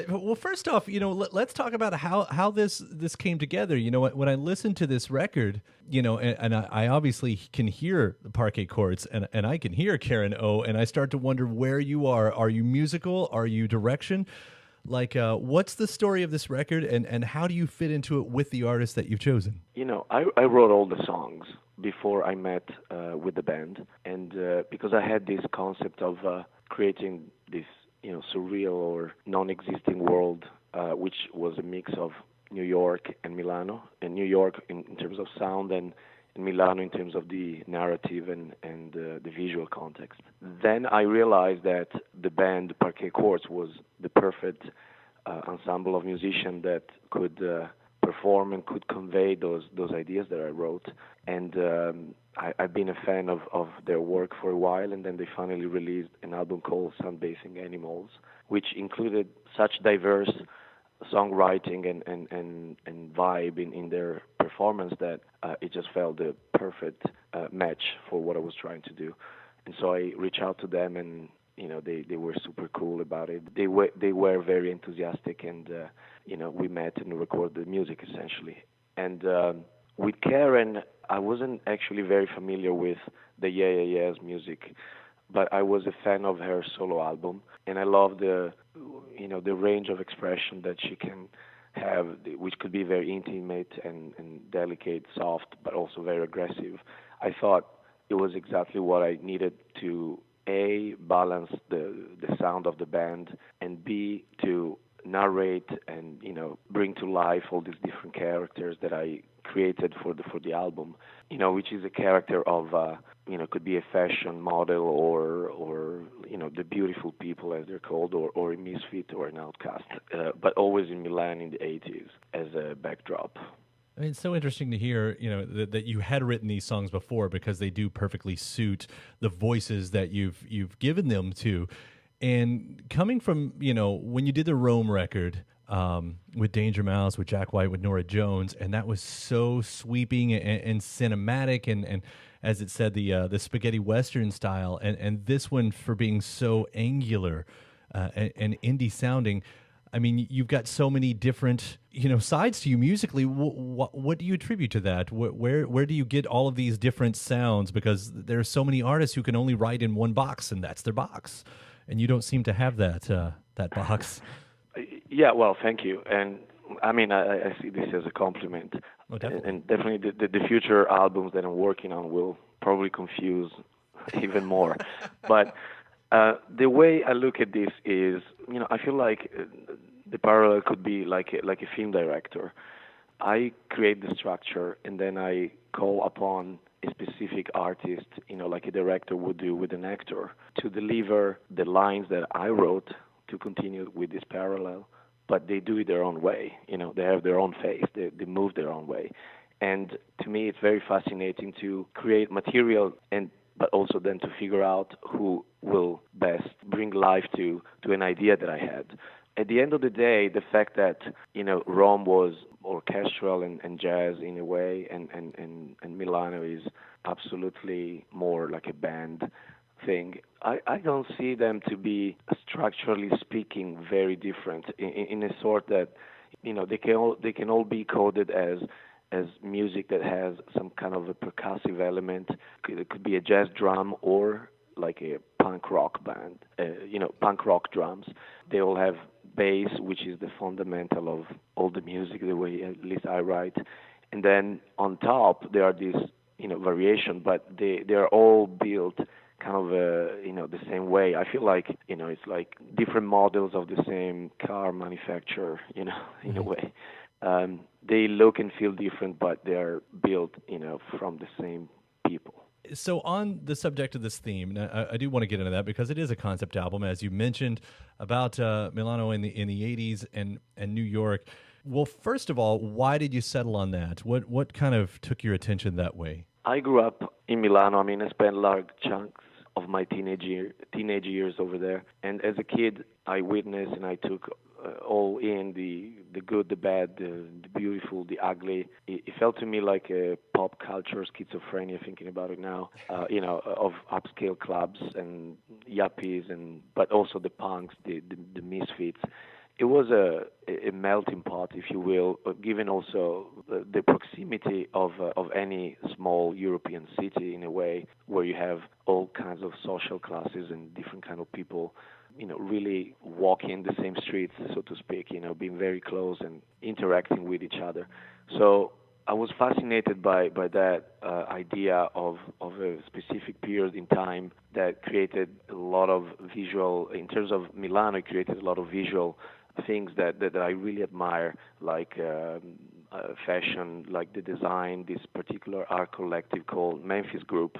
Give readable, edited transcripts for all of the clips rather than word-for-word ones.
Well, first off, let's talk about how this came together. When I listened to this record, and I obviously can hear the Parquet chords, and I can hear Karen O, and I start to wonder where you are. Are you musical? Are you direction? Like, what's the story of this record, and how do you fit into it with the artist that you've chosen? I wrote all the songs before I met with the band, and because I had this concept of creating this, surreal or non-existing world, which was a mix of New York and Milano, and New York in terms of sound and Milano in terms of the narrative and the visual context. Then I realized that the band Parquet Courts was the perfect ensemble of musicians that could perform and could convey those ideas that I wrote. And I've been a fan of their work for a while, and then they finally released an album called Sun-Basing Animals, which included such diverse songwriting and vibe in their performance that it just felt the perfect match for what I was trying to do. And so I reached out to them, and they were super cool about it. They were very enthusiastic, and we met and recorded the music essentially. And with Karen, I wasn't actually very familiar with the Yeah Yeah Yeahs music, but I was a fan of her solo album, and I love the range of expression that she can have, which could be very intimate and delicate, soft, but also very aggressive. I thought it was exactly what I needed to A, balance the sound of the band, and B, to narrate and bring to life all these different characters that I created for the album, which is a character of could be a fashion model or the beautiful people as they're called, or a misfit or an outcast, but always in Milan in the 80s as a backdrop. I mean, it's so interesting to hear, that you had written these songs before because they do perfectly suit the voices that you've given them to. And coming from, when you did the Rome record with Danger Mouse, with Jack White, with Norah Jones, and that was so sweeping and cinematic, and as it said, the spaghetti western style, and this one for being so angular and indie sounding. I mean, you've got so many different, sides to you musically. What do you attribute to that? Where do you get all of these different sounds? Because there are so many artists who can only write in one box, and that's their box, and you don't seem to have that box. Yeah, well, thank you. And I mean, I see this as a compliment. Oh, definitely. And definitely the future albums that I'm working on will probably confuse even more. But the way I look at this is, I feel like the parallel could be like a film director. I create the structure, and then I call upon a specific artist, like a director would do with an actor, to deliver the lines that I wrote to continue with this parallel, but they do it their own way. They have their own face. They move their own way. And to me, it's very fascinating to create material, but also then to figure out who will best bring life to an idea that I had. At the end of the day, the fact that Rome was orchestral and jazz in a way, and Milano is absolutely more like a band thing. I don't see them to be, structurally speaking, very different in a sort that they can all be coded as music that has some kind of a percussive element. It could be a jazz drum or like a punk rock band, punk rock drums. They all have bass, which is the fundamental of all the music, the way at least I write. And then on top, there are these, variation, but they are all built kind of, the same way. I feel like, it's like different models of the same car manufacturer, in a way. They look and feel different, but they're built, from the same people. So on the subject of this theme, and I do want to get into that because it is a concept album, as you mentioned, about Milano in the '80s and New York. Well, first of all, why did you settle on that? What kind of took your attention that way? I grew up in Milano. I mean, I spent large chunks of my teenage years over there. And as a kid, I witnessed and I took all in the good, the bad, the beautiful, the ugly. It felt to me like a pop culture schizophrenia, thinking about it now, of upscale clubs and yuppies, but also the punks, the misfits. it was a melting pot, if you will, given also the proximity of any small European city in a way, where you have all kinds of social classes and different kind of people, really walking the same streets, so to speak, being very close and interacting with each other. So I was fascinated by that idea of a specific period in time that created a lot of visual, in terms of Milano, it created a lot of visual things that I really admire, like fashion, like the design, this particular art collective called Memphis Group,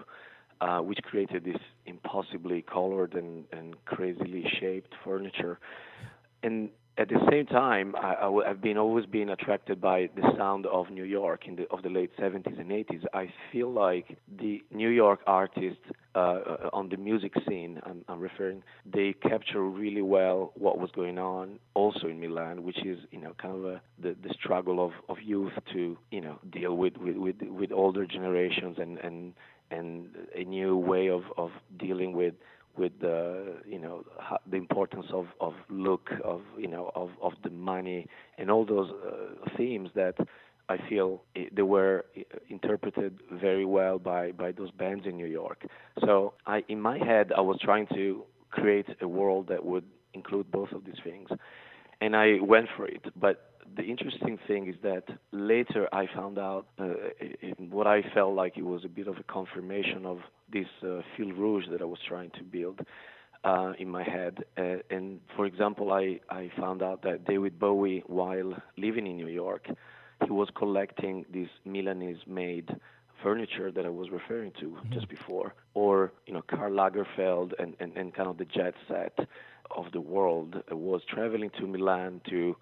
which created this impossibly colored and crazily shaped furniture. And at the same time, I've always been attracted by the sound of New York of the late 70s and 80s. I feel like the New York artists on the music scene, I'm referring, they capture really well what was going on also in Milan, which is kind of the struggle of youth to deal with older generations and a new way of dealing with the importance of look, of the money, and all those themes that I feel they were interpreted very well by those bands in New York. So in my head, I was trying to create a world that would include both of these things, and I went for it. But the interesting thing is that later I found out what I felt like it was a bit of a confirmation of this fil rouge that I was trying to build in my head. And for example, I found out that David Bowie, while living in New York, he was collecting this Milanese-made furniture that I was referring to just before, or Karl Lagerfeld and kind of the jet set of the world was traveling to Milan to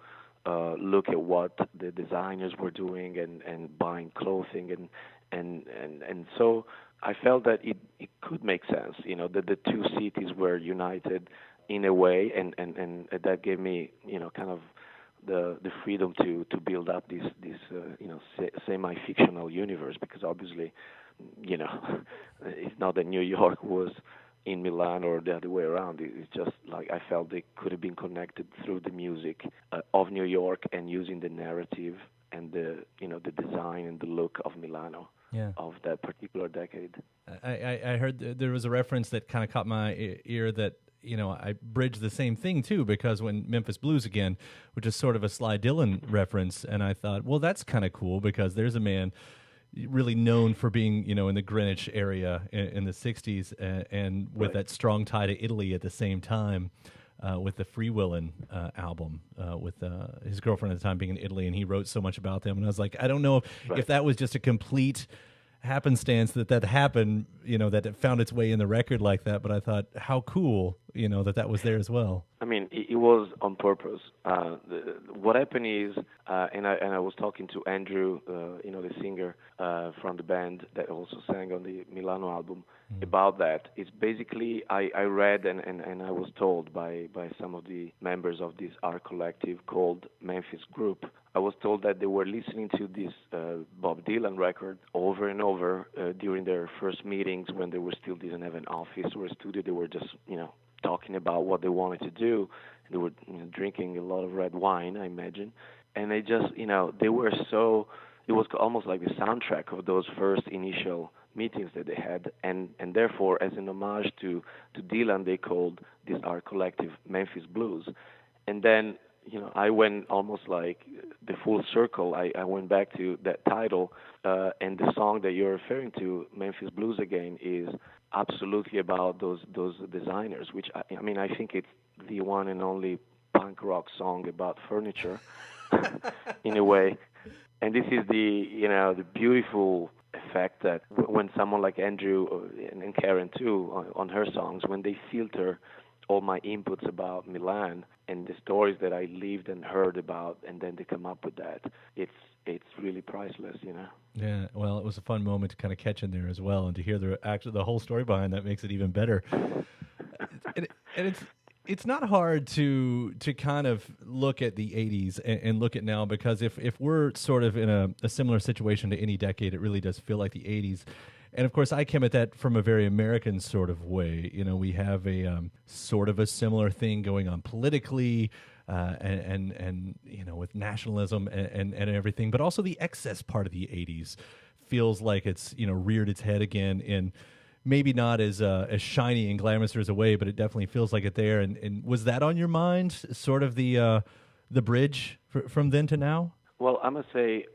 look at what the designers were doing and buying clothing and so I felt that it could make sense, that the two cities were united in a way, and that gave me kind of the freedom to build up this semi-fictional universe, because obviously it's not that New York was in Milan or the other way around. It's just like I felt they could have been connected through the music of New York and using the narrative and the design and the look of Milano of that particular decade. I heard there was a reference that kind of caught my ear that I bridged the same thing too, because when Memphis Blues again, which is sort of a Sly Dillon reference, and I thought, well, that's kind of cool because there's a man really known for being, in the Greenwich area in the 60s and with that strong tie to Italy at the same time with the Free Willin' album with his girlfriend at the time being in Italy, and he wrote so much about them. And I was like, I don't know if that was just a complete happenstance that happened, that it found its way in the record like that, but I thought, how cool, that was there as well. I mean, it was on purpose. What happened is, and I was talking to Andrew, the singer from the band that also sang on the Milano album, about that. It's basically, I read and I was told by some of the members of this art collective called Memphis Group, I was told that they were listening to this Bob Dylan record over and over during their first meetings when they still didn't have an office or a studio. They were just, talking about what they wanted to do. They were drinking a lot of red wine, I imagine. And they just, they were so, it was almost like the soundtrack of those first initial meetings that they had. And therefore, as an homage to Dylan, they called this art collective Memphis Blues. And then, I went almost like the full circle. I went back to that title, and the song that you're referring to, Memphis Blues again, is absolutely about those designers, which I mean, I think it's the one and only punk rock song about furniture in a way. And this is the beautiful effect that when someone like Andrew and Karen too on her songs, when they filter all my inputs about Milan and the stories that I lived and heard about, and then they come up with that, it's really priceless, Yeah, well, it was a fun moment to kind of catch in there as well, and to hear the whole story behind that makes it even better. and it's not hard to kind of look at the 80s and look at now, because if we're sort of in a similar situation to any decade, it really does feel like the 80s. And of course, I came at that from a very American sort of way. We have a sort of a similar thing going on politically. and with nationalism and everything, but also the excess part of the '80s feels like it's reared its head again in maybe not as shiny and glamorous as a way, but it definitely feels like it there. And was that on your mind, sort of the bridge from then to now? Well, I must say,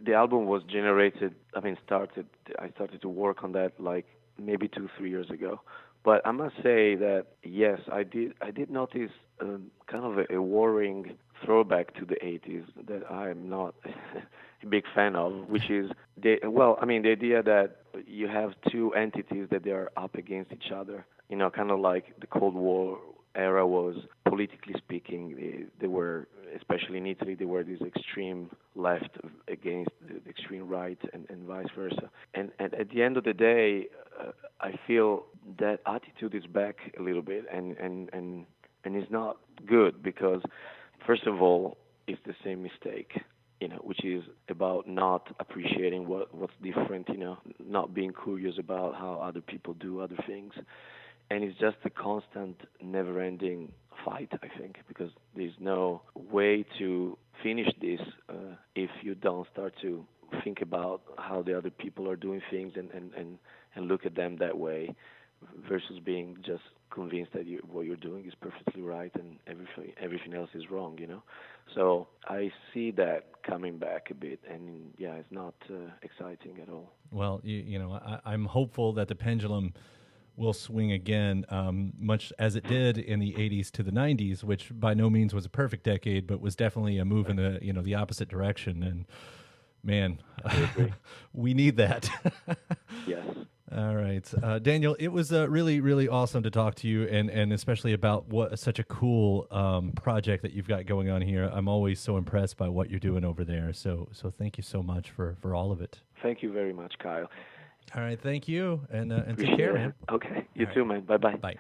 the album was generated. I started to work on that like maybe 2-3 years ago. But I must say that yes, I did notice kind of a worrying throwback to the '80s that I'm not a big fan of, which is the idea that you have two entities that they are up against each other. Kind of like the Cold War era was, politically speaking. They were, especially in Italy, they were this extreme left against the extreme right, and vice versa. And at the end of the day, I feel that attitude is back a little bit, and it's not good because, first of all, it's the same mistake, which is about not appreciating what's different, not being curious about how other people do other things. And it's just a constant, never-ending fight, I think, because there's no way to finish this if you don't start to think about how the other people are doing things and look at them that way, versus being just convinced that what you're doing is perfectly right and everything else is wrong, So I see that coming back a bit, and yeah, it's not exciting at all. Well, I'm hopeful that the pendulum will swing again, much as it did in the '80s to the '90s, which by no means was a perfect decade, but was definitely a move in the opposite direction. And man, we need that. Yes. All right, Daniel, it was really, really awesome to talk to you, and especially about such a cool project that you've got going on here. I'm always so impressed by what you're doing over there. So thank you so much for all of it. Thank you very much, Kyle. All right, thank you, and take care, man. Okay, you too, man. Bye-bye. Bye.